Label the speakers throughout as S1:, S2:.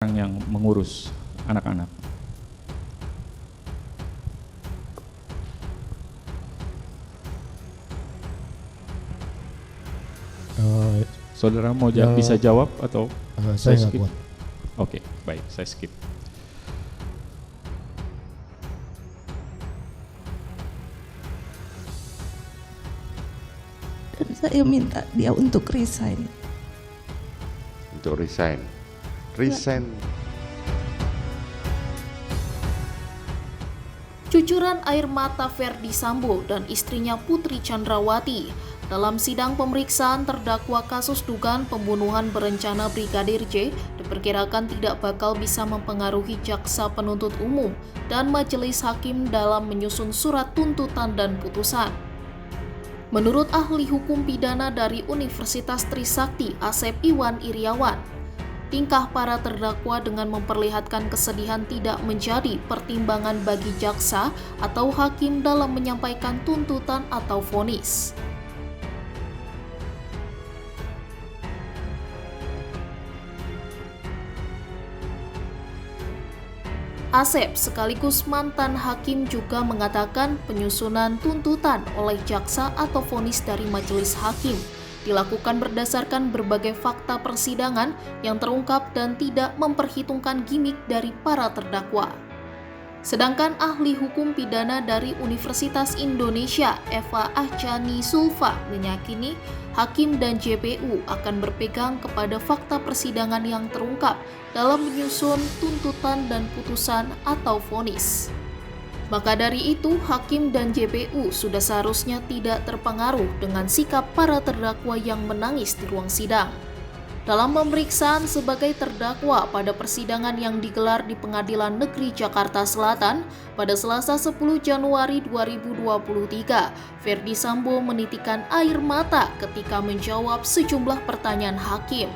S1: orang yang mengurus anak-anak. Saudara mau bisa jawab atau
S2: saya nggak kuat.
S1: Oke, baik, saya skip.
S3: Dan saya minta dia untuk resign.
S4: Untuk resign. Resign.
S5: Cucuran air mata Ferdy Sambo dan istrinya Putri Chandrawati dalam sidang pemeriksaan terdakwa kasus dugaan pembunuhan berencana Brigadir J diperkirakan tidak bakal bisa mempengaruhi jaksa penuntut umum dan majelis hakim dalam menyusun surat tuntutan dan putusan. Menurut ahli hukum pidana dari Universitas Trisakti Asep Iwan Iriawan, tingkah para terdakwa dengan memperlihatkan kesedihan tidak menjadi pertimbangan bagi jaksa atau hakim dalam menyampaikan tuntutan atau vonis. Asep sekaligus mantan hakim juga mengatakan penyusunan tuntutan oleh jaksa atau vonis dari majelis hakim dilakukan berdasarkan berbagai fakta persidangan yang terungkap dan tidak memperhitungkan gimik dari para terdakwa. Sedangkan ahli hukum pidana dari Universitas Indonesia, Eva Ahchani Sulfa, meyakini hakim dan JPU akan berpegang kepada fakta persidangan yang terungkap dalam menyusun tuntutan dan putusan atau vonis. Maka dari itu, hakim dan JPU sudah seharusnya tidak terpengaruh dengan sikap para terdakwa yang menangis di ruang sidang. Dalam pemeriksaan sebagai terdakwa pada persidangan yang digelar di Pengadilan Negeri Jakarta Selatan pada Selasa 10 Januari 2023, Ferdy Sambo menitikan air mata ketika menjawab sejumlah pertanyaan hakim.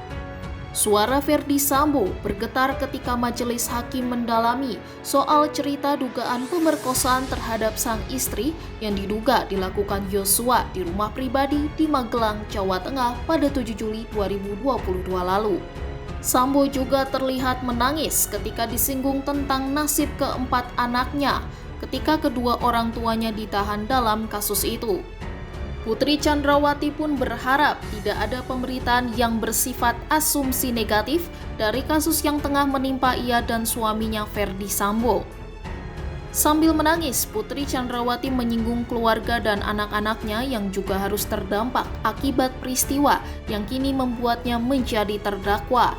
S5: Suara Ferdy Sambo bergetar ketika majelis hakim mendalami soal cerita dugaan pemerkosaan terhadap sang istri yang diduga dilakukan Yosua di rumah pribadi di Magelang, Jawa Tengah pada 7 Juli 2022 lalu. Sambo juga terlihat menangis ketika disinggung tentang nasib keempat anaknya ketika kedua orang tuanya ditahan dalam kasus itu. Putri Chandrawati pun berharap tidak ada pemberitaan yang bersifat asumsi negatif dari kasus yang tengah menimpa ia dan suaminya Ferdy Sambo. Sambil menangis, Putri Chandrawati menyinggung keluarga dan anak-anaknya yang juga harus terdampak akibat peristiwa yang kini membuatnya menjadi terdakwa.